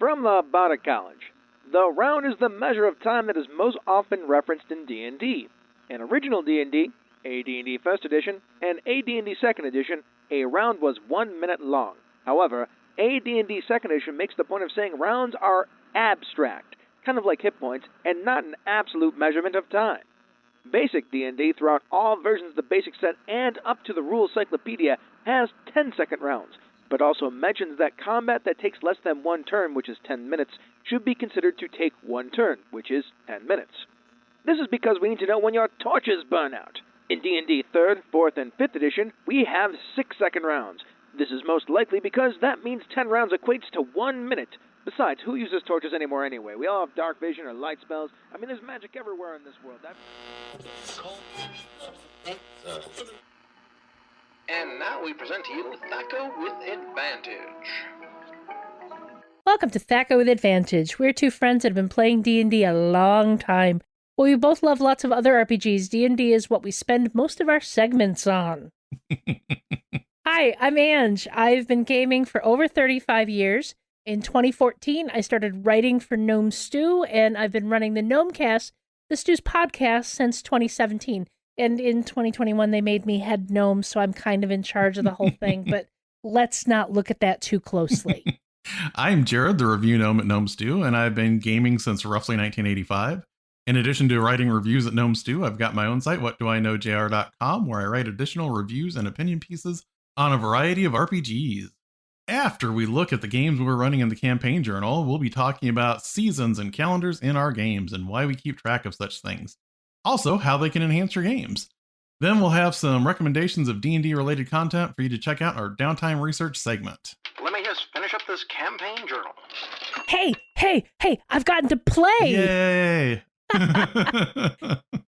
From the Bada College. The round is the measure of time that is most often referenced in D&D. In original D&D, AD&D First Edition, and AD&D Second Edition, a round was 1 minute long. However, AD&D Second Edition makes the point of saying rounds are abstract, kind of like hit points, and not an absolute measurement of time. Basic D&D, throughout all versions of the basic set and up to the Rules Cyclopedia, has 10-second rounds, but also mentions that combat that takes less than 1 turn, which is 10 minutes, should be considered to take 1 turn, which is 10 minutes. This is because we need to know when your torches burn out. In D&D 3rd, 4th, and 5th edition, we have 6-second rounds. This is most likely because that means 10 rounds equates to 1 minute. Besides, who uses torches anymore anyway? We all have darkvision or light spells. I mean, there's magic everywhere in this world. And now we present to you Thac0 with Advantage. Welcome to Thac0 with Advantage. We're two friends that have been playing D&D a long time. But we both love lots of other RPGs. D&D is what we spend most of our segments on. Hi, I'm Ange. I've been gaming for over 35 years. In 2014, I started writing for Gnome Stew, and I've been running the Gnomecast, the Stew's podcast, since 2017. And in 2021, they made me head gnome, so I'm kind of in charge of the whole thing, but let's not look at that too closely. I'm Jared, the review gnome at Gnome Stew, and I've been gaming since roughly 1985. In addition to writing reviews at Gnome Stew, I've got my own site, whatdoiknowjr.com, where I write additional reviews and opinion pieces on a variety of RPGs. After we look at the games we're running in the campaign journal, we'll be talking about seasons and calendars in our games and why we keep track of such things. Also, how they can enhance your games. Then we'll have some recommendations of D&D related content for you to check out in our downtime research segment. Let me just finish up this campaign journal. Hey, I've gotten to play! Yay!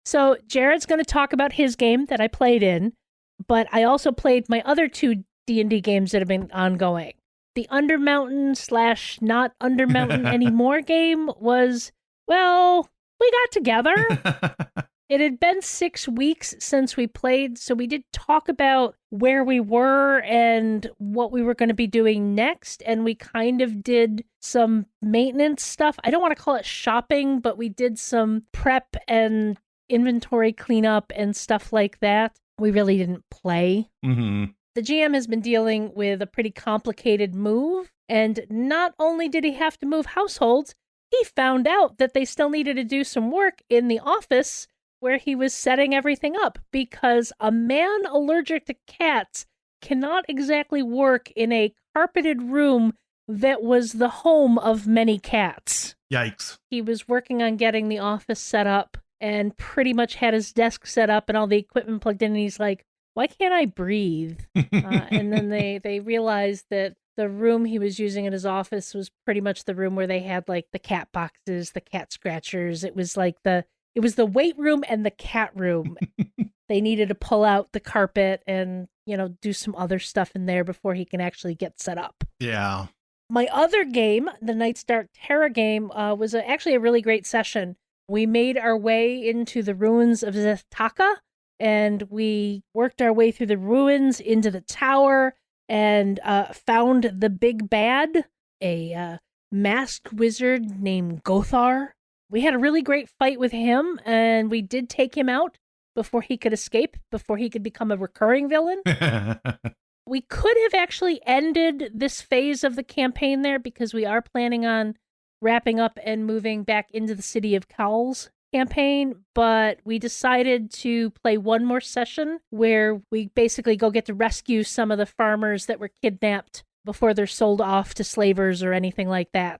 So Jared's going to talk about his game that I played in, but I also played my other two D&D games that have been ongoing. The Undermountain / not Undermountain anymore game was, well, we got together. It had been 6 weeks since we played, so we did talk about where we were and what we were going to be doing next, and we kind of did some maintenance stuff. I don't want to call it shopping, but we did some prep and inventory cleanup and stuff like that. We really didn't play. Mm-hmm. The GM has been dealing with a pretty complicated move, and not only did he have to move households, he found out that they still needed to do some work in the office where he was setting everything up, because a man allergic to cats cannot exactly work in a carpeted room that was the home of many cats. Yikes. He was working on getting the office set up and pretty much had his desk set up and all the equipment plugged in, and he's like, why can't I breathe? And then they realized that the room he was using in his office was pretty much the room where they had like the cat boxes, the cat scratchers. It was the weight room and the cat room. They needed to pull out the carpet and, do some other stuff in there before he can actually get set up. Yeah. My other game, the Night's Dark Terror game, was actually a really great session. We made our way into the ruins of Thac0, and we worked our way through the ruins into the tower and found the big bad, a masked wizard named Gothar. We had a really great fight with him, and we did take him out before he could escape, before he could become a recurring villain. We could have actually ended this phase of the campaign there, because we are planning on wrapping up and moving back into the City of Cowls campaign, but we decided to play one more session where we basically go get to rescue some of the farmers that were kidnapped before they're sold off to slavers or anything like that.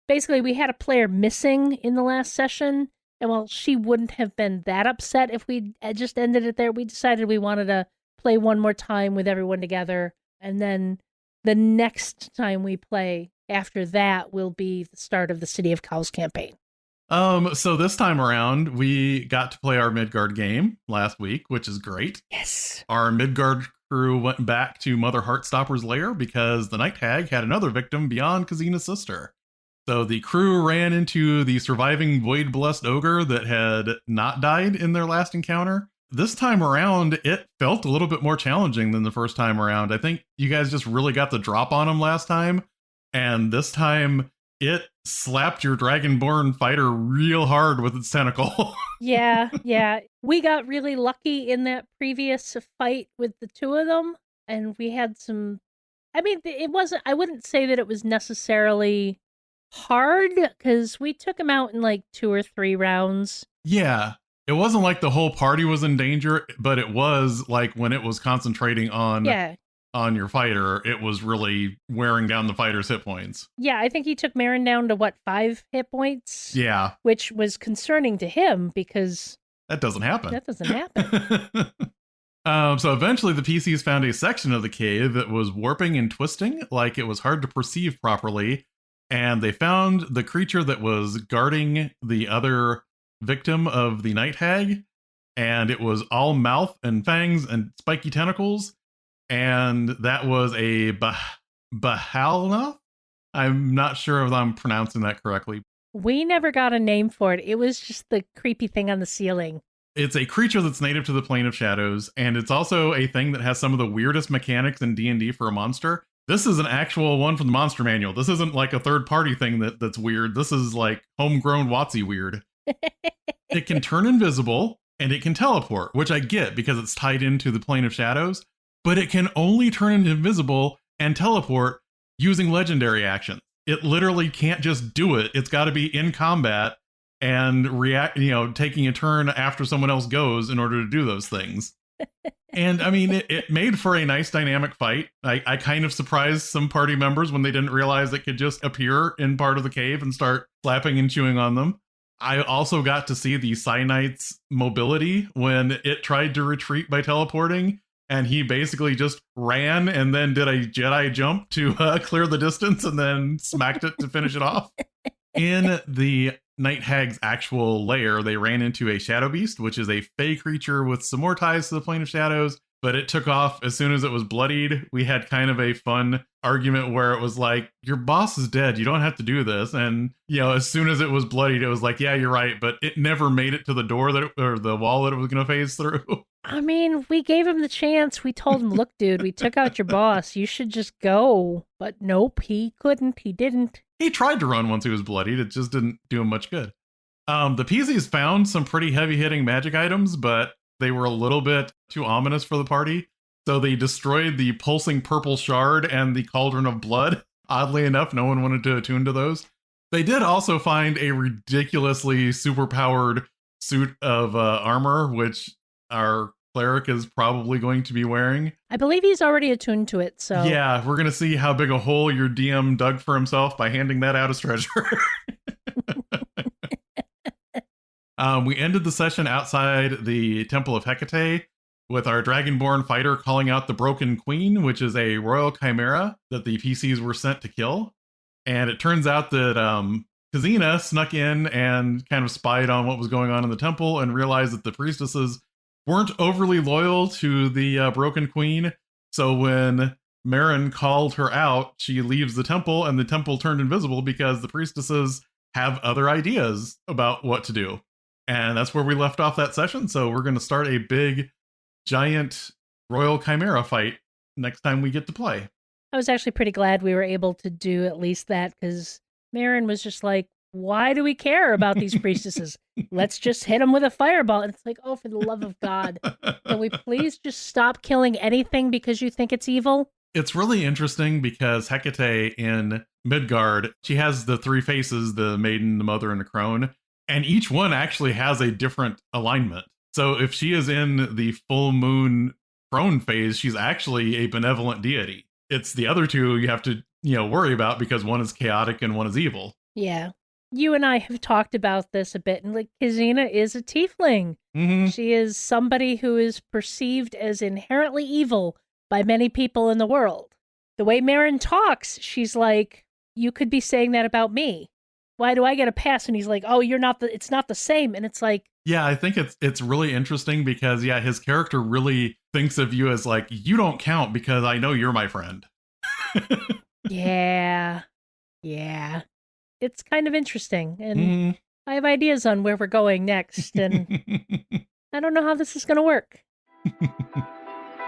Basically, we had a player missing in the last session, and while she wouldn't have been that upset if we just ended it there, we decided we wanted to play one more time with everyone together, and then the next time we play after that will be the start of the City of Cowls campaign. So this time around, we got to play our Midgard game last week, which is great. Yes. Our Midgard crew went back to Mother Heartstopper's lair because the Night Hag had another victim beyond Kazina's sister. So the crew ran into the surviving Void-Blessed Ogre that had not died in their last encounter. This time around, it felt a little bit more challenging than the first time around. I think you guys just really got the drop on him last time. And this time, it slapped your Dragonborn fighter real hard with its tentacle. Yeah. We got really lucky in that previous fight with the two of them, and we had some. I mean, it wasn't. I wouldn't say that it was necessarily hard because we took him out in like 2 or 3 rounds. Yeah. It wasn't like the whole party was in danger, but it was like when it was concentrating on your fighter, it was really wearing down the fighter's hit points. Yeah, I think he took Marin down to, what, 5 hit points? Yeah. Which was concerning to him because... That doesn't happen. So eventually the PCs found a section of the cave that was warping and twisting, like it was hard to perceive properly, and they found the creature that was guarding the other victim of the night hag, and it was all mouth and fangs and spiky tentacles, and that was a Bahalna? I'm not sure if I'm pronouncing that correctly. We never got a name for it. It was just the creepy thing on the ceiling. It's a creature that's native to the Plane of Shadows, and it's also a thing that has some of the weirdest mechanics in D&D for a monster. This is an actual one from the monster manual. This isn't like a third-party thing that's weird. This is like homegrown WotC weird. It can turn invisible, and it can teleport, which I get because it's tied into the Plane of Shadows, but it can only turn invisible and teleport using legendary actions. It literally can't just do it. It's got to be in combat and react, taking a turn after someone else goes in order to do those things. And I mean, it made for a nice dynamic fight. I kind of surprised some party members when they didn't realize it could just appear in part of the cave and start slapping and chewing on them. I also got to see the Cyanite's mobility when it tried to retreat by teleporting, and he basically just ran and then did a Jedi jump to clear the distance and then smacked it to finish it off. In the Night Hag's actual lair, they ran into a Shadow Beast, which is a fey creature with some more ties to the Plane of Shadows, but it took off as soon as it was bloodied. We had kind of a fun argument where it was like, your boss is dead, you don't have to do this. And, as soon as it was bloodied, it was like, yeah, you're right, but it never made it to the door or the wall that it was going to phase through. I mean, we gave him the chance. We told him, look, dude, we took out your boss. You should just go. But nope, he couldn't. He didn't. He tried to run once he was bloodied. It just didn't do him much good. The PCs found some pretty heavy-hitting magic items, but they were a little bit too ominous for the party. So they destroyed the pulsing purple shard and the cauldron of blood. Oddly enough, no one wanted to attune to those. They did also find a ridiculously superpowered suit of armor, which our cleric is probably going to be wearing. I believe he's already attuned to it, so... Yeah, we're going to see how big a hole your DM dug for himself by handing that out as treasure. We ended the session outside the Temple of Hecate with our Dragonborn fighter calling out the Broken Queen, which is a royal chimera that the PCs were sent to kill. And it turns out that Kazina snuck in and kind of spied on what was going on in the temple and realized that the priestesses weren't overly loyal to the Broken Queen. So when Marin called her out, she leaves the temple, and the temple turned invisible because the priestesses have other ideas about what to do. And that's where we left off that session. So we're going to start a big, giant royal chimera fight next time we get to play. I was actually pretty glad we were able to do at least that, because Marin was just like, why do we care about these priestesses? Let's just hit them with a fireball. And it's like, oh, for the love of God, can we please just stop killing anything because you think it's evil? It's really interesting because Hecate in Midgard, she has the 3 faces, the maiden, the mother, and the crone. And each one actually has a different alignment. So if she is in the full moon crone phase, she's actually a benevolent deity. It's the other 2 you have to, worry about because one is chaotic and one is evil. Yeah. You and I have talked about this a bit, and like Kazina is a tiefling. Mm-hmm. She is somebody who is perceived as inherently evil by many people in the world. The way Marin talks, she's like, you could be saying that about me. Why do I get a pass? And he's like, oh, it's not the same. And it's like, yeah, I think it's really interesting because, yeah, his character really thinks of you as like, you don't count because I know you're my friend. Yeah. It's kind of interesting. And I have ideas on where we're going next. And I don't know how this is going to work.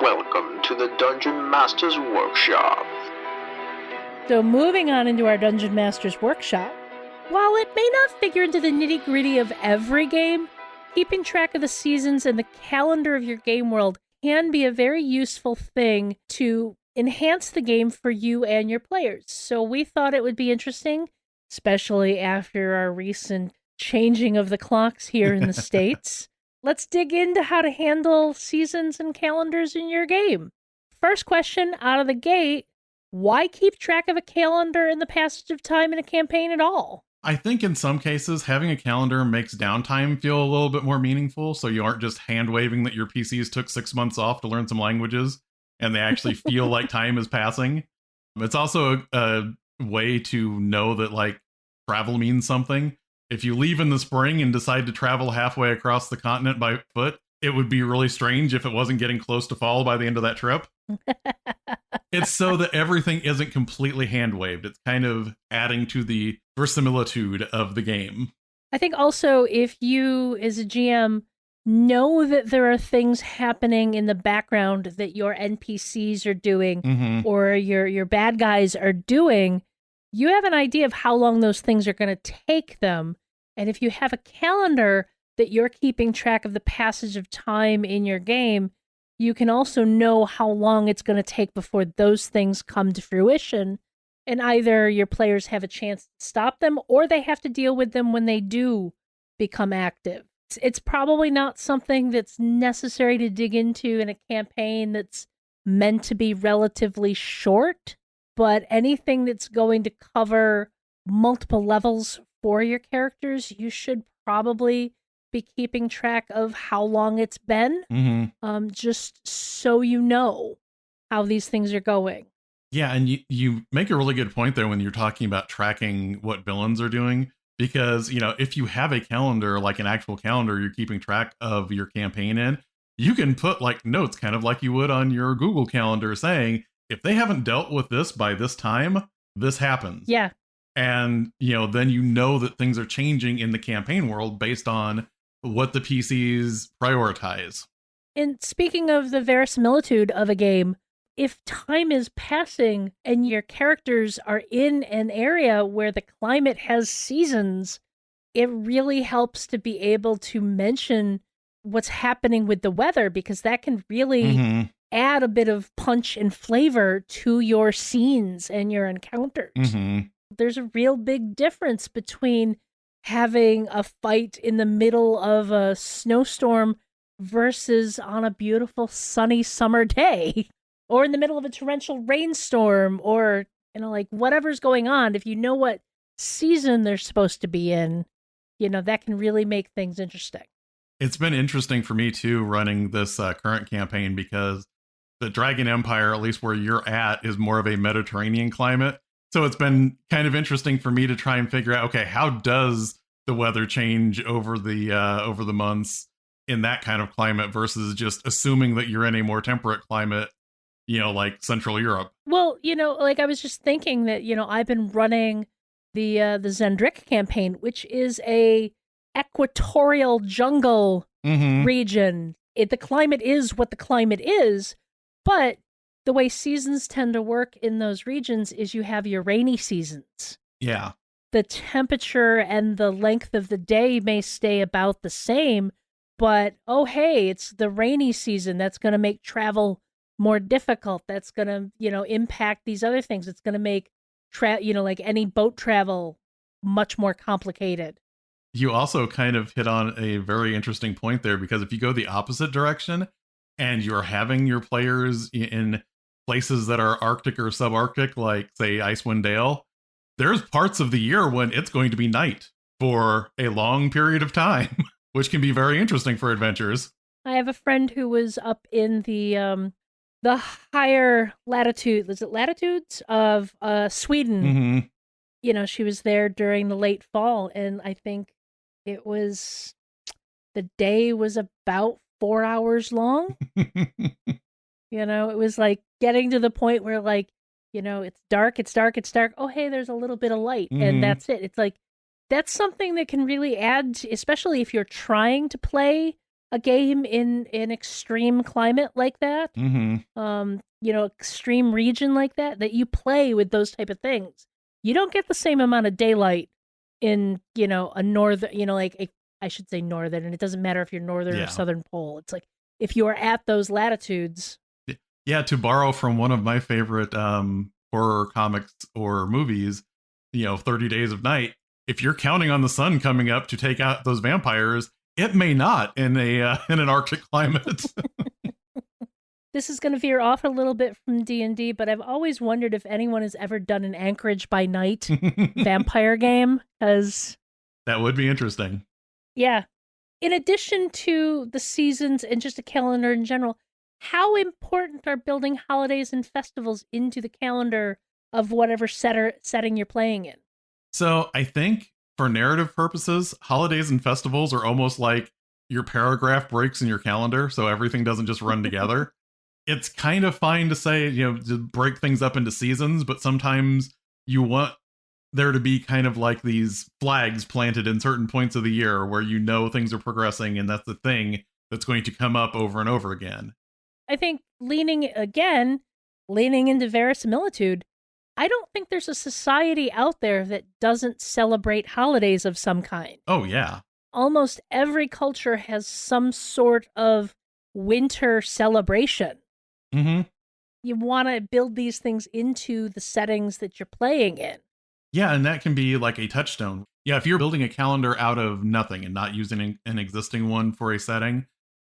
Welcome to the Dungeon Master's Workshop. So moving on into our Dungeon Master's Workshop, while it may not figure into the nitty-gritty of every game, keeping track of the seasons and the calendar of your game world can be a very useful thing to enhance the game for you and your players. So we thought it would be interesting, especially after our recent changing of the clocks here in the States. Let's dig into how to handle seasons and calendars in your game. First question out of the gate, why keep track of a calendar and the passage of time in a campaign at all? I think in some cases, having a calendar makes downtime feel a little bit more meaningful, so you aren't just hand-waving that your PCs took 6 months off to learn some languages, and they actually feel like time is passing. It's also a way to know that, like, travel means something. If you leave in the spring and decide to travel halfway across the continent by foot, it would be really strange if it wasn't getting close to fall by the end of that trip. It's so that everything isn't completely hand-waved. It's kind of adding to the verisimilitude of the game. I think also if you, as a GM, know that there are things happening in the background that your NPCs are doing or your bad guys are doing, you have an idea of how long those things are going to take them. And if you have a calendar that you're keeping track of the passage of time in your game, you can also know how long it's going to take before those things come to fruition. And either your players have a chance to stop them or they have to deal with them when they do become active. It's probably not something that's necessary to dig into in a campaign that's meant to be relatively short, but anything that's going to cover multiple levels for your characters, you should probably be keeping track of how long it's been, just so you know how these things are going. Yeah, and you make a really good point there when you're talking about tracking what villains are doing, because, you know, if you have a calendar, like an actual calendar you're keeping track of your campaign in, you can put like notes, kind of like you would on your Google Calendar, saying, if they haven't dealt with this by this time, this happens. Yeah. And, you know, then you know that things are changing in the campaign world based on what the PCs prioritize. And speaking of the verisimilitude of a game, if time is passing and your characters are in an area where the climate has seasons, it really helps to be able to mention what's happening with the weather, because that can really add a bit of punch and flavor to your scenes and your encounters. There's a real big difference between having a fight in the middle of a snowstorm versus on a beautiful sunny summer day, or in the middle of a torrential rainstorm, or, you know, like whatever's going on. If you know what season they're supposed to be in, you know, that can really make things interesting. It's been interesting for me too, running this current campaign, because the Dragon Empire, at least where you're at, is more of a Mediterranean climate. So it's been kind of interesting for me to try and figure out, okay, how does the weather change over the months in that kind of climate versus just assuming that you're in a more temperate climate, you know, like Central Europe. Well, you know, like I was just thinking that, you know, I've been running the Zendrick campaign, which is a equatorial jungle region. The climate is what the climate is, but the way seasons tend to work in those regions is you have your rainy seasons. Yeah. The temperature and the length of the day may stay about the same, but, oh, hey, it's the rainy season. That's going to make travel more difficult. That's going to, you know, impact these other things. It's going to make, like any boat travel much more complicated. You also kind of hit on a very interesting point there, because if you go the opposite direction and you're having your players in places that are Arctic or subarctic, like, say, Icewind Dale, there's parts of the year when it's going to be night for a long period of time, which can be very interesting for adventures. I have a friend who was up in the higher latitudes of Sweden. You know, she was there during the late fall, and I think the day was about 4 hours long. You know, it was like getting to the point where, like, you know, it's dark. Oh, hey, there's a little bit of light, and that's it. It's like, that's something that can really add, especially if you're trying to play a game in an extreme climate like that, extreme region like that you play with those type of things. You don't get the same amount of daylight in, a northern, I should say northern, and it doesn't matter if you're northern or southern pole. It's like, if you are at those latitudes. Yeah, to borrow from one of my favorite horror comics or movies, 30 Days of Night, if you're counting on the sun coming up to take out those vampires, it may not in an Arctic climate. This is going to veer off a little bit from D&D, but I've always wondered if anyone has ever done an Anchorage by Night vampire game, because that would be interesting. Yeah. In addition to the seasons and just a calendar in general, how important are building holidays and festivals into the calendar of whatever setting you're playing in? So I think for narrative purposes, holidays and festivals are almost like your paragraph breaks in your calendar, so everything doesn't just run together. It's kind of fine to say, to break things up into seasons, but sometimes you want there to be kind of like these flags planted in certain points of the year where things are progressing, and that's the thing that's going to come up over and over again. I think leaning into verisimilitude, I don't think there's a society out there that doesn't celebrate holidays of some kind. Oh, yeah. Almost every culture has some sort of winter celebration. Mm-hmm. You want to build these things into the settings that you're playing in. Yeah, and that can be like a touchstone. Yeah, if you're building a calendar out of nothing and not using an existing one for a setting,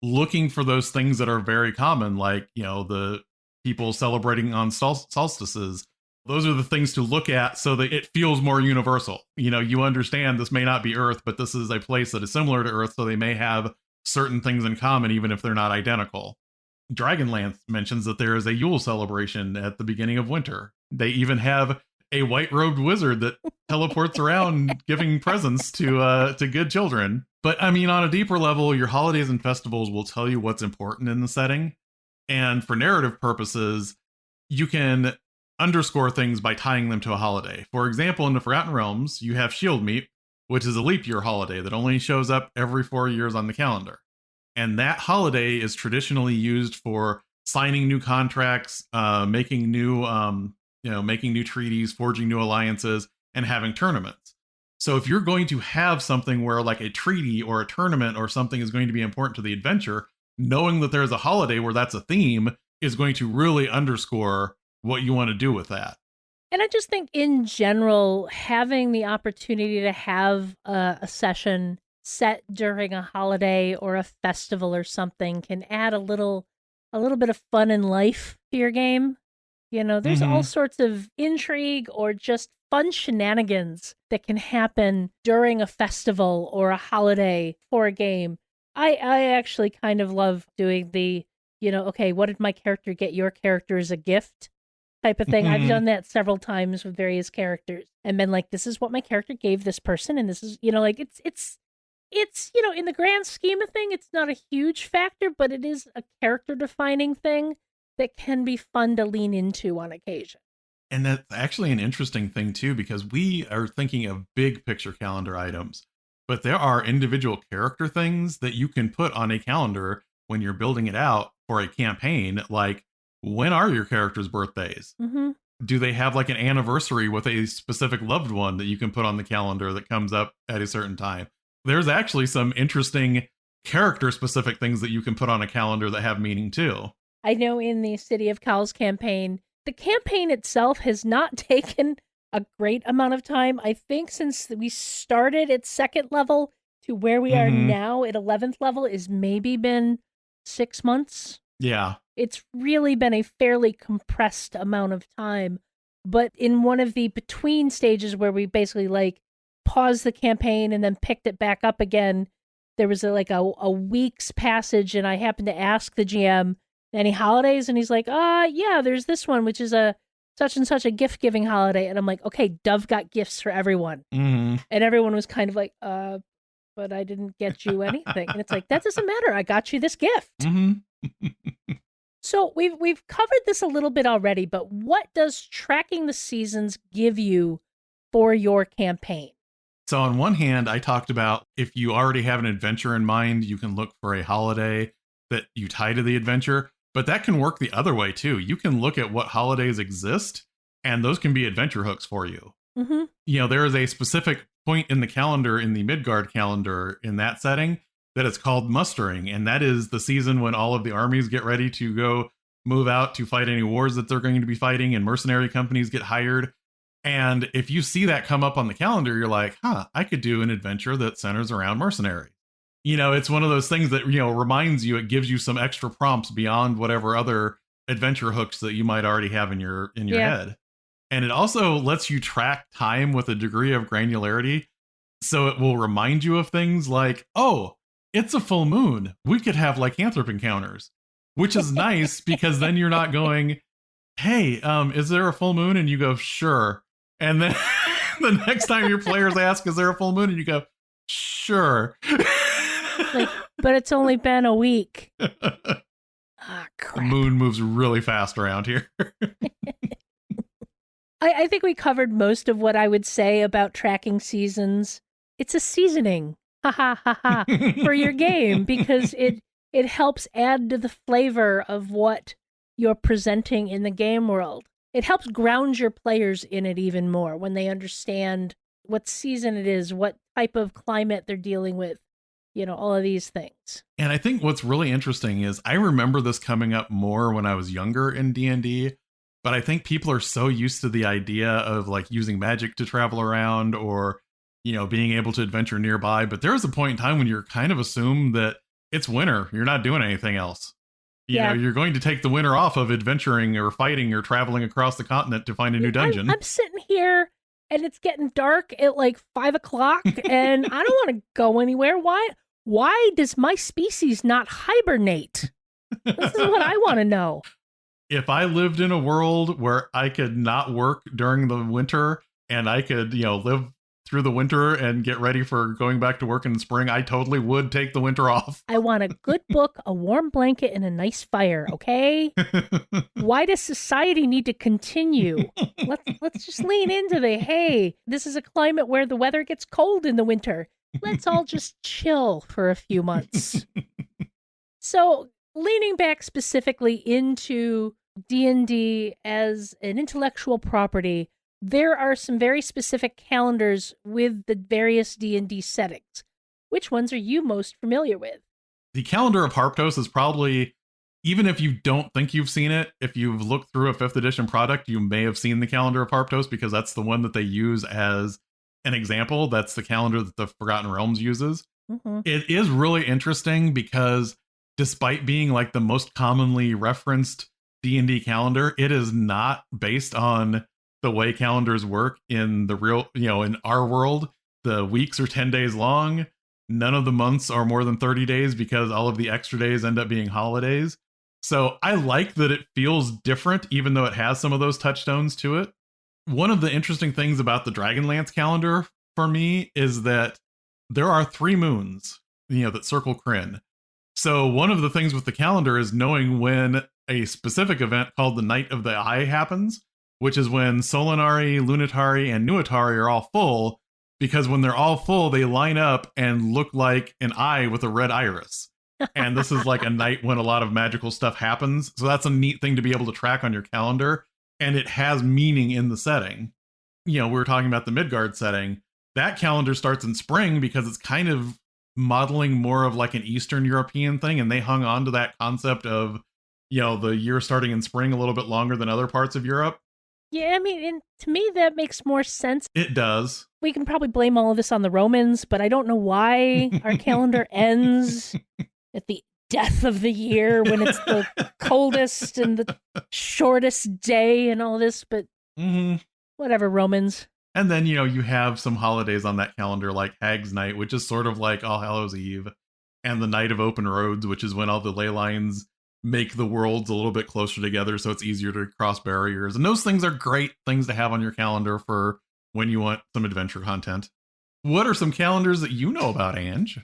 looking for those things that are very common, like, the people celebrating on solstices, those are the things to look at so that it feels more universal. You understand this may not be Earth, but this is a place that is similar to Earth, so they may have certain things in common, even if they're not identical. Dragonlance mentions that there is a Yule celebration at the beginning of winter. They even have a white-robed wizard that teleports around giving presents to good children. But I mean, on a deeper level, your holidays and festivals will tell you what's important in the setting. And for narrative purposes, you can underscore things by tying them to a holiday. For example, in the Forgotten Realms, you have Shield Meet, which is a leap year holiday that only shows up every 4 years on the calendar. And that holiday is traditionally used for signing new contracts, making new treaties, forging new alliances, and having tournaments. So if you're going to have something where like a treaty or a tournament or something is going to be important to the adventure, knowing that there's a holiday where that's a theme is going to really underscore what you want to do with that. And I just think in general, having the opportunity to have a session set during a holiday or a festival or something can add a little bit of fun and life to your game. There's all sorts of intrigue or just fun shenanigans that can happen during a festival or a holiday for a game. I actually kind of love doing the, okay, what did my character get your character as a gift type of thing. I've done that several times with various characters and been like, this is what my character gave this person. And this is, it's in the grand scheme of thing, it's not a huge factor, but it is a character defining thing that can be fun to lean into on occasion. And that's actually an interesting thing too, because we are thinking of big picture calendar items, but there are individual character things that you can put on a calendar when you're building it out for a campaign. Like, when are your characters' birthdays? Mm-hmm. Do they have like an anniversary with a specific loved one that you can put on the calendar that comes up at a certain time? There's actually some interesting character specific things that you can put on a calendar that have meaning too. I know in the City of Cowls campaign, the campaign itself has not taken a great amount of time. I think since we started at 2nd level to where we are now at 11th level is maybe been 6 months. Yeah. It's really been a fairly compressed amount of time. But in one of the between stages where we basically like paused the campaign and then picked it back up again, there was a week's passage, and I happened to ask the GM, any holidays? And he's like, yeah, there's this one, which is a such and such a gift giving holiday. And I'm like, okay, Dove got gifts for everyone. Mm-hmm. And everyone was kind of like, but I didn't get you anything. And it's like, that doesn't matter. I got you this gift. Mm-hmm. So we've covered this a little bit already, but what does tracking the seasons give you for your campaign? So on one hand, I talked about if you already have an adventure in mind, you can look for a holiday that you tie to the adventure. But that can work the other way too. You can look at what holidays exist, and those can be adventure hooks for you. Mm-hmm. There is a specific point in the calendar, in the Midgard calendar, in that setting, that it's called mustering. And that is the season when all of the armies get ready to go move out to fight any wars that they're going to be fighting, and mercenary companies get hired. And if you see that come up on the calendar, you're like, I could do an adventure that centers around mercenary. It's one of those things that, reminds you, it gives you some extra prompts beyond whatever other adventure hooks that you might already have in your head. And it also lets you track time with a degree of granularity. So it will remind you of things like, oh, it's a full moon. We could have lycanthrope encounters, which is nice because then you're not going, hey, is there a full moon? And you go, sure. And then the next time your players ask, is there a full moon? And you go, sure. But it's only been a week. Crap. The Crap. moon moves really fast around here. I think we covered most of what I would say about tracking seasons. It's a seasoning, for your game, because it helps add to the flavor of what you're presenting in the game world. It helps ground your players in it even more when they understand what season it is, what type of climate they're dealing with, all of these things. And I think what's really interesting is I remember this coming up more when I was younger in D&D, but I think people are so used to the idea of like using magic to travel around or, being able to adventure nearby. But there's a point in time when you're kind of assumed that it's winter. You're not doing anything else. You're going to take the winter off of adventuring or fighting or traveling across the continent to find a new dungeon. I'm sitting here and it's getting dark at like 5 o'clock and I don't want to go anywhere. Why does my species not hibernate? This is what I want to know. If I lived in a world where I could not work during the winter and I could, live through the winter and get ready for going back to work in the spring, I totally would take the winter off. I want a good book, a warm blanket, and a nice fire, okay? Why does society need to continue? Let's just lean into hey, this is a climate where the weather gets cold in the winter. Let's all just chill for a few months. So, leaning back specifically into D&D as an intellectual property, there are some very specific calendars with the various D&D settings. Which ones are you most familiar with? The calendar of Harptos is probably, even if you don't think you've seen it, if you've looked through a 5th edition product, you may have seen the calendar of Harptos because that's the one that they use as an example. That's the calendar that the Forgotten Realms uses. Mm-hmm. It is really interesting because despite being like the most commonly referenced D&D calendar, it is not based on the way calendars work in the real, in our world. The weeks are 10 days long. None of the months are more than 30 days because all of the extra days end up being holidays. So I like that it feels different, even though it has some of those touchstones to it. One of the interesting things about the Dragonlance calendar for me is that there are 3 moons, that circle Kryn. So one of the things with the calendar is knowing when a specific event called the Night of the Eye happens, which is when Solinari, Lunitari, and Nuitari are all full, because when they're all full, they line up and look like an eye with a red iris. And this is like a night when a lot of magical stuff happens. So that's a neat thing to be able to track on your calendar. And it has meaning in the setting. We were talking about the Midgard setting. That calendar starts in spring because it's kind of modeling more of like an Eastern European thing. And they hung on to that concept of, the year starting in spring a little bit longer than other parts of Europe. Yeah, I mean, and to me, that makes more sense. It does. We can probably blame all of this on the Romans, but I don't know why our calendar ends at the death of the year when it's the coldest and the shortest day and all this, but whatever, Romans. And then, you have some holidays on that calendar like Hag's Night, which is sort of like All Hallows Eve, and the Night of Open Roads, which is when all the ley lines make the worlds a little bit closer together so it's easier to cross barriers. And those things are great things to have on your calendar for when you want some adventure content. What are some calendars that you know about, Ange?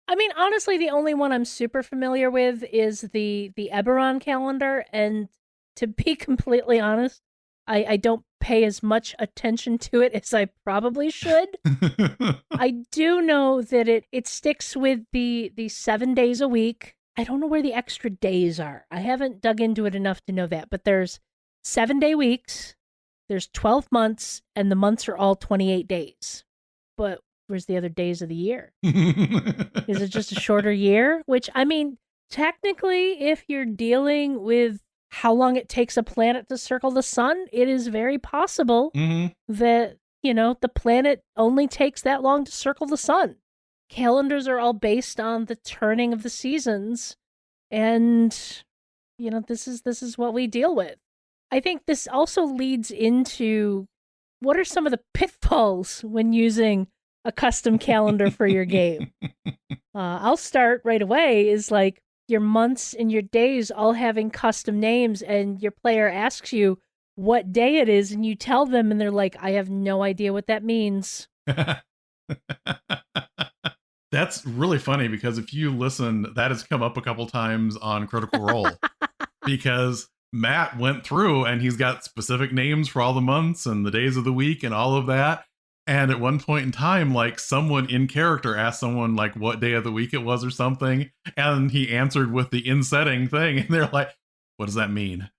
I mean, honestly, the only one I'm super familiar with is the Eberron calendar. And to be completely honest, I don't pay as much attention to it as I probably should. I do know that it sticks with the 7 days a week. I don't know where the extra days are. I haven't dug into it enough to know that, but there's 7-day weeks, there's 12 months, and the months are all 28 days. But where's the other days of the year? Is it just a shorter year? Which, I mean, technically, if you're dealing with how long it takes a planet to circle the sun, it is very possible that, the planet only takes that long to circle the sun. Calendars are all based on the turning of the seasons, and, this is what we deal with. I think this also leads into what are some of the pitfalls when using a custom calendar for your game. I'll start right away is like your months and your days all having custom names, and your player asks you what day it is, and you tell them, and they're like, I have no idea what that means. That's really funny because if you listen, that has come up a couple times on Critical Role because Matt went through and he's got specific names for all the months and the days of the week and all of that. And at one point in time, like someone in character asked someone like what day of the week it was or something. And he answered with the in setting thing. And they're like, what does that mean?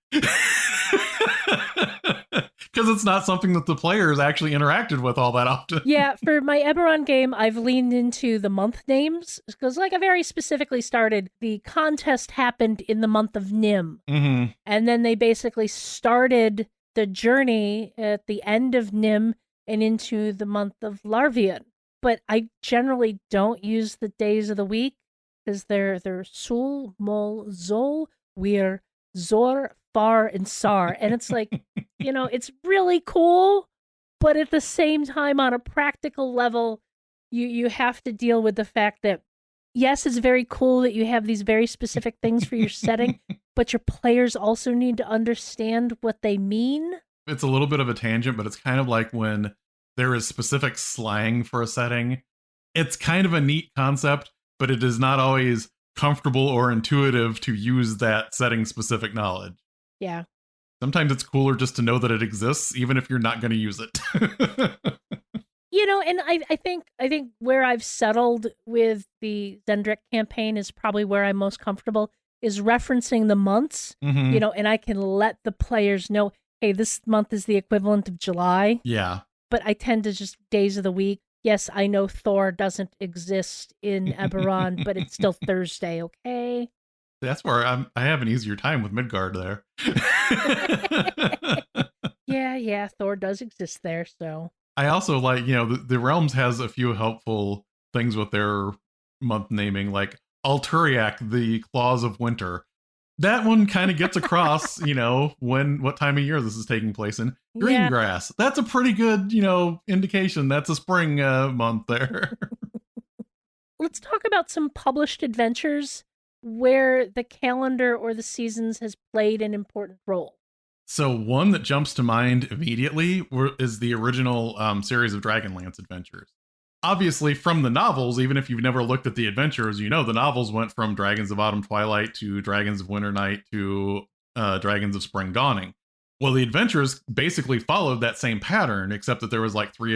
Because it's not something that the players actually interacted with all that often. Yeah, for my Eberron game, I've leaned into the month names because, like I very specifically started, the contest happened in the month of Nim. Mm-hmm. And then they basically started the journey at the end of Nim and into the month of Larvian. But I generally don't use the days of the week because they're Sul, Mol, Zol, Wir, Zor, Far, and Sar. And it's like, it's really cool, but at the same time, on a practical level, you have to deal with the fact that, yes, it's very cool that you have these very specific things for your setting, but your players also need to understand what they mean. It's a little bit of a tangent, but it's kind of like when there is specific slang for a setting. It's kind of a neat concept, but it is not always comfortable or intuitive to use that setting specific knowledge. Yeah. Sometimes it's cooler just to know that it exists, even if you're not going to use it. And I think where I've settled with the Zendrick campaign is probably where I'm most comfortable is referencing the months, and I can let the players know, hey, this month is the equivalent of July. Yeah. But I tend to just days of the week. Yes, I know Thor doesn't exist in Eberron, but it's still Thursday, okay? That's where I have an easier time with Midgard there. Yeah, Thor does exist there, so. I also like, the Realms has a few helpful things with their month naming, like Alturiac, the Claws of Winter. That one kind of gets across, what time of year this is taking place in. Green grass. That's a pretty good, indication. That's a spring month there. Let's talk about some published adventures where the calendar or the seasons has played an important role. So one that jumps to mind immediately is the original series of Dragonlance adventures. Obviously, from the novels, even if you've never looked at the adventures, the novels went from Dragons of Autumn Twilight to Dragons of Winter Night to Dragons of Spring Dawning. Well, the adventures basically followed that same pattern, except that there was like four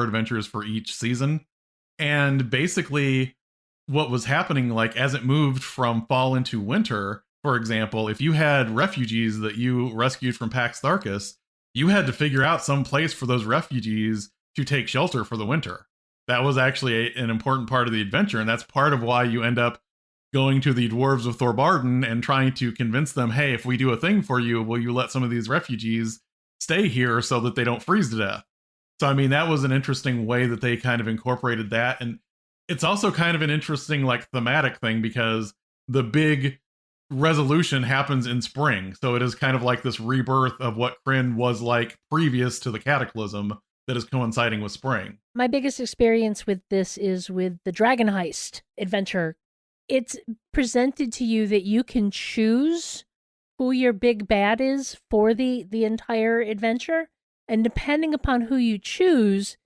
adventures for each season. And basically, what was happening, like as it moved from fall into winter, for example, if you had refugees that you rescued from Pax Tharkus, you had to figure out some place for those refugees to take shelter for the winter. That was actually an important part of the adventure, and that's part of why you end up going to the dwarves of Thorbarden and trying to convince them, hey, if we do a thing for you, will you let some of these refugees stay here so that they don't freeze to death? So, I mean, that was an interesting way that they kind of incorporated that. And it's also kind of an interesting, like, thematic thing because the big resolution happens in spring. So it is kind of like this rebirth of what Krynn was like previous to the cataclysm that is coinciding with spring. My biggest experience with this is with the Dragon Heist adventure. It's presented to you that you can choose who your big bad is for the entire adventure. And depending upon who you choose,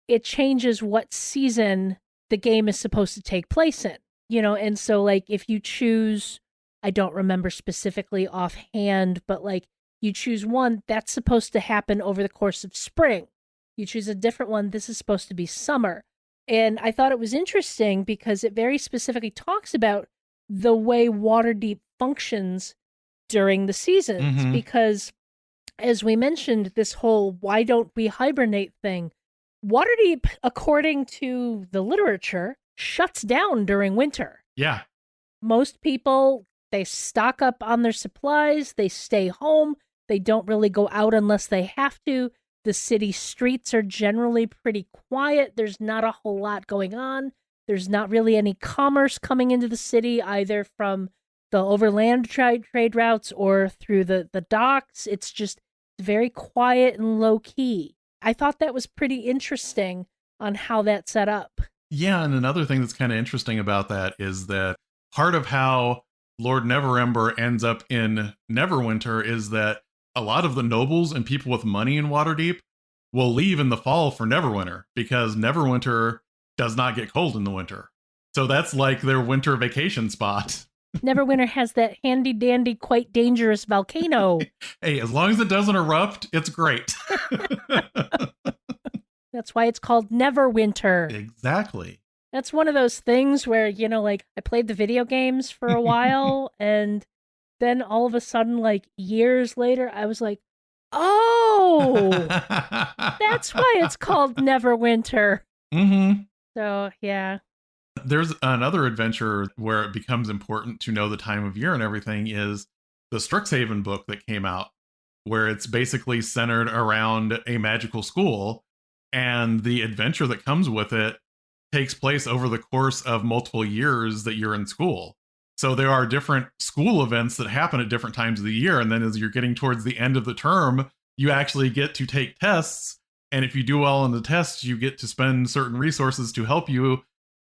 it changes what season the game is supposed to take place in. And so like if you choose, I don't remember specifically offhand, but like You choose one, that's supposed to happen over the course of spring. You choose a different one, this is supposed to be summer. And I thought it was interesting because it very specifically talks about the way Waterdeep functions during the seasons. Mhm. Because, as we mentioned, this whole why don't we hibernate thing, Waterdeep, according to the literature, shuts down during winter. Yeah. Most people, they stock up on their supplies, they stay home, they don't really go out unless they have to. The city streets are generally pretty quiet. There's not a whole lot going on. There's not really any commerce coming into the city, either from the overland trade routes or through the docks. It's just very quiet and low key. I thought that was pretty interesting on how that's set up. Yeah, and another thing that's kind of interesting about that is that part of how Lord Neverember ends up in Neverwinter is that a lot of the nobles and people with money in Waterdeep will leave in the fall for Neverwinter because Neverwinter does not get cold in the winter. So that's like their winter vacation spot. Neverwinter has that handy dandy, quite dangerous volcano. Hey, as long as it doesn't erupt, it's great. That's why it's called Neverwinter. Exactly. That's one of those things where, like, I played the video games for a while, and then all of a sudden, like, years later, I was like, oh, that's why it's called Neverwinter. Mm-hmm. So, yeah. There's another adventure where it becomes important to know the time of year and everything is the Strixhaven book that came out, where it's basically centered around a magical school, and the adventure that comes with it takes place over the course of multiple years that you're in school. So there are different school events that happen at different times of the year, and then as you're getting towards the end of the term, you actually get to take tests, and if you do well on the tests, you get to spend certain resources to help you,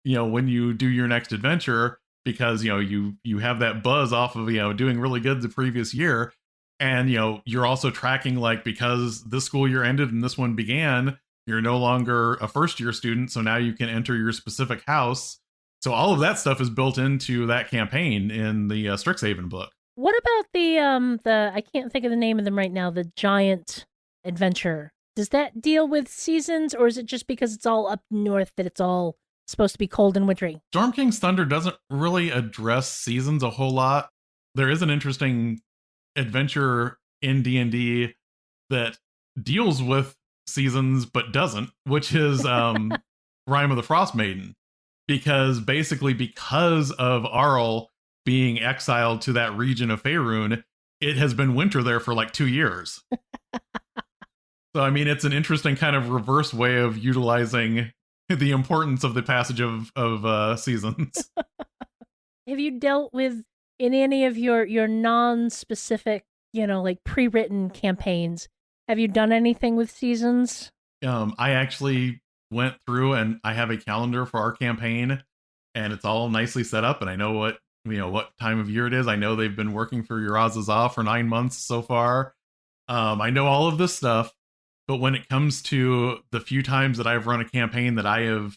when you do your next adventure, because, you have that buzz off of, doing really good the previous year. And, you're also tracking, like, because this school year ended and this one began, you're no longer a first year student. So now you can enter your specific house. So all of that stuff is built into that campaign in the Strixhaven book. What about the I can't think of the name of them right now, the giant adventure? Does that deal with seasons, or is it just because it's all up north that it's all supposed to be cold and wintry? Storm King's Thunder doesn't really address seasons a whole lot. There is an interesting adventure in D&D that deals with seasons but doesn't, which is Rime of the Frost Maiden. Because of Arl being exiled to that region of Faerun, it has been winter there for like 2 years. So, I mean, it's an interesting kind of reverse way of utilizing the importance of the passage of seasons. Have you dealt with, in any of your non-specific, like pre-written campaigns, have you done anything with seasons? I actually went through and I have a calendar for our campaign, and it's all nicely set up, and I know what time of year it is. I know they've been working for Urazaza for 9 months so far. I know all of this stuff, but when it comes to the few times that I've run a campaign that I have,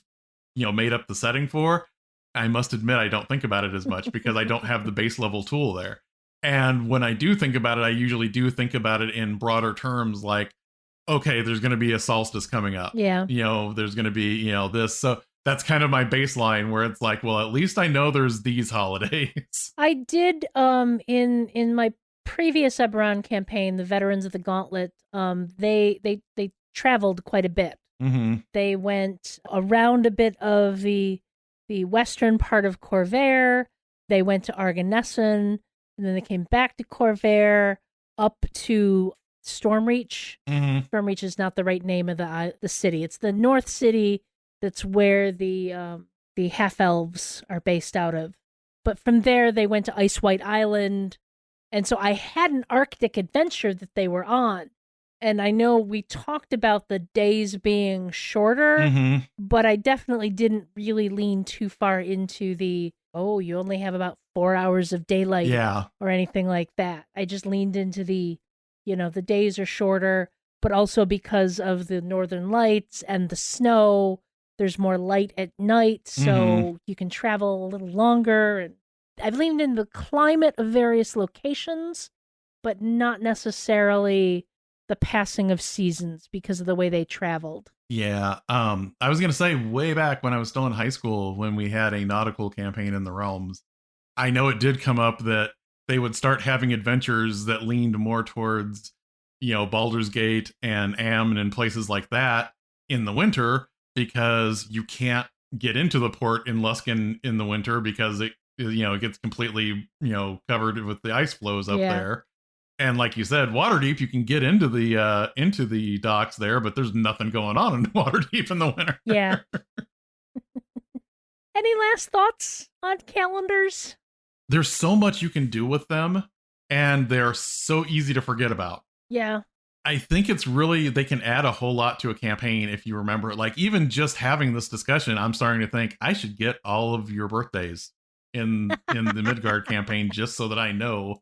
made up the setting for, I must admit I don't think about it as much because I don't have the base level tool there. And when I do think about it, I usually do think about it in broader terms, like, okay, there's going to be a solstice coming up. Yeah. There's going to be, this. So that's kind of my baseline where it's like, well, at least I know there's these holidays. I did, in my previous Eberron campaign, the Veterans of the Gauntlet, they traveled quite a bit. Mm-hmm. They went around a bit of the western part of Corvair. They went to Arganesson, and then they came back to Corvair, up to Stormreach. Mm-hmm. Stormreach is not the right name of the city. It's the North City. That's where the half-elves are based out of. But from there, they went to Ice White Island. And so I had an Arctic adventure that they were on. And I know we talked about the days being shorter, Mm-hmm. but I definitely didn't really lean too far into you only have about 4 hours of daylight, Yeah. or anything like that. I just leaned into the days are shorter, but also because of the northern lights and the snow, there's more light at night, so you can travel a little longer. And I've leaned into the climate of various locations, but not necessarily the passing of seasons because of the way they traveled. Yeah. I was going to say way back when I was still in high school, when we had a nautical campaign in the realms, I know it did come up that they would start having adventures that leaned more towards, Baldur's Gate and Amn and places like that in the winter, because you can't get into the port in Luskan in the winter because it gets completely, covered with the ice flows up there. And like you said, Waterdeep, you can get into the docks there, but there's nothing going on in Waterdeep in the winter. Yeah. Any last thoughts on calendars? There's so much you can do with them, and they're so easy to forget about. Yeah. I think it's really, they can add a whole lot to a campaign if you remember. Like, even just having this discussion, I'm starting to think I should get all of your birthdays in the Midgard campaign, just so that I know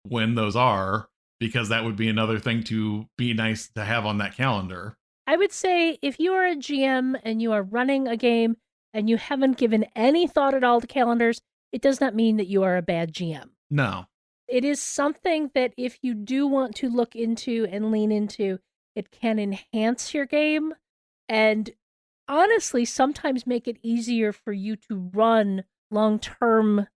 when those are, because that would be another thing to be nice to have on that calendar. I would say if you are a GM and you are running a game and you haven't given any thought at all to calendars, it does not mean that you are a bad GM. No. It is something that if you do want to look into and lean into, it can enhance your game and honestly sometimes make it easier for you to run long-term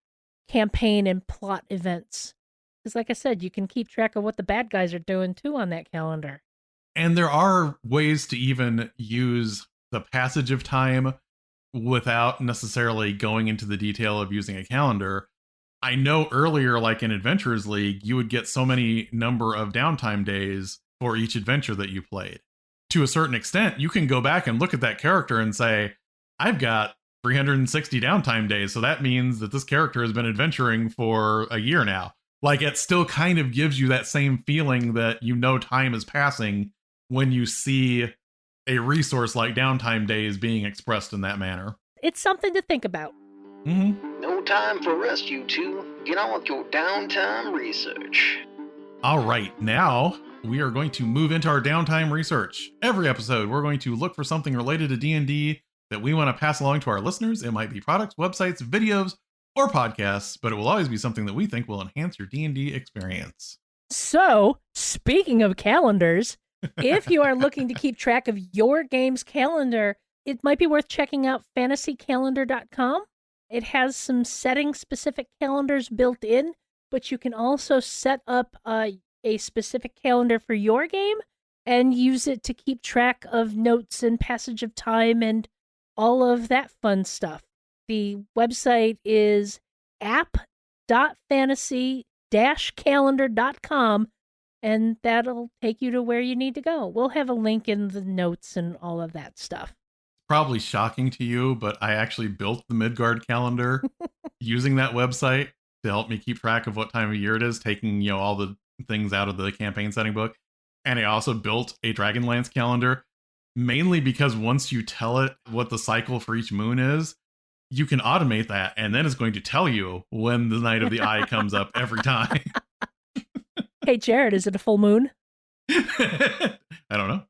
campaign and plot events. Because like I said, you can keep track of what the bad guys are doing too on that calendar. And there are ways to even use the passage of time without necessarily going into the detail of using a calendar. I know earlier, like in Adventurers League, you would get so many number of downtime days for each adventure that you played. To a certain extent, you can go back and look at that character and say, I've got 360 downtime days, so that means that this character has been adventuring for a year now. Like, it still kind of gives you that same feeling that time is passing when you see a resource like downtime days being expressed in that manner. It's something to think about. Mm-hmm. No time for rest, you two. Get on with your downtime research. All right, now we are going to move into our downtime research. Every episode, we're going to look for something related to D&D that we want to pass along to our listeners. It might be products, websites, videos, or podcasts, but it will always be something that we think will enhance your D&D experience. So, speaking of calendars, if you are looking to keep track of your game's calendar, it might be worth checking out fantasycalendar.com. It has some setting-specific calendars built in, but you can also set up a specific calendar for your game and use it to keep track of notes and passage of time and all of that fun stuff. The website is app.fantasy-calendar.com, and that'll take you to where you need to go. We'll have a link in the notes and all of that stuff. Probably shocking to you, but I actually built the Midgard calendar using that website to help me keep track of what time of year it is, taking all the things out of the campaign setting book. And I also built a Dragonlance calendar, mainly because once you tell it what the cycle for each moon is, you can automate that, and then it's going to tell you when the Night of the Eye comes up every time. Hey, Jared, is it a full moon? I don't know.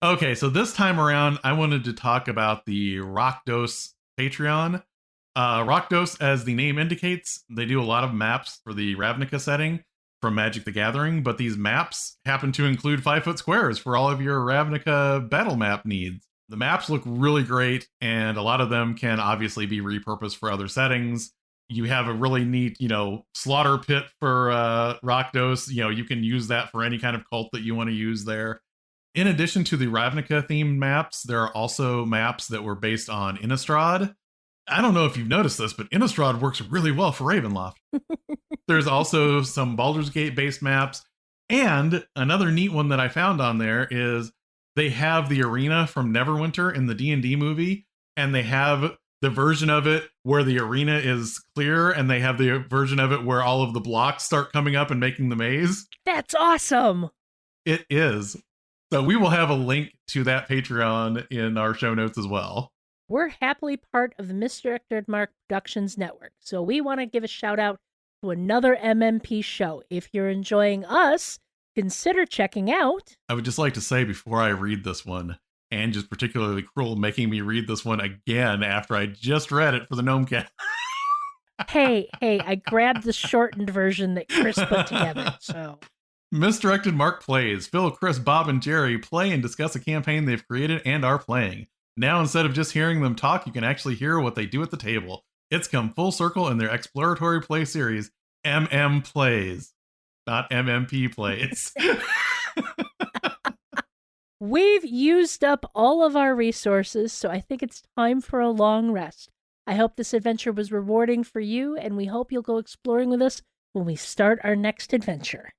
Okay, so this time around, I wanted to talk about the Rakdos Patreon. Rakdos, as the name indicates, they do a lot of maps for the Ravnica setting from Magic the Gathering, but these maps happen to include 5-foot squares for all of your Ravnica battle map needs. The maps look really great, and a lot of them can obviously be repurposed for other settings. You have a really neat, slaughter pit for Rakdos. You can use that for any kind of cult that you want to use there. In addition to the Ravnica-themed maps, there are also maps that were based on Innistrad. I don't know if you've noticed this, but Innistrad works really well for Ravenloft. There's also some Baldur's Gate-based maps. And another neat one that I found on there is they have the arena from Neverwinter in the D&D movie, and they have the version of it where the arena is clear, and they have the version of it where all of the blocks start coming up and making the maze. That's awesome! It is. So we will have a link to that Patreon in our show notes as well. We're happily part of the Misdirected Mark Productions Network, so we want to give a shout out to another MMP show. If you're enjoying us, consider checking out. I would just like to say before I read this one, and just particularly cruel making me read this one again after I just read it for the Gnomecast. Hey, I grabbed the shortened version that Chris put together, so. Misdirected Mark plays. Phil, Chris, Bob, and Jerry play and discuss a campaign they've created and are playing. Now, instead of just hearing them talk, you can actually hear what they do at the table. It's come full circle in their exploratory play series, MM Plays, not MMP Plays. We've used up all of our resources, so I think it's time for a long rest. I hope this adventure was rewarding for you, and we hope you'll go exploring with us when we start our next adventure.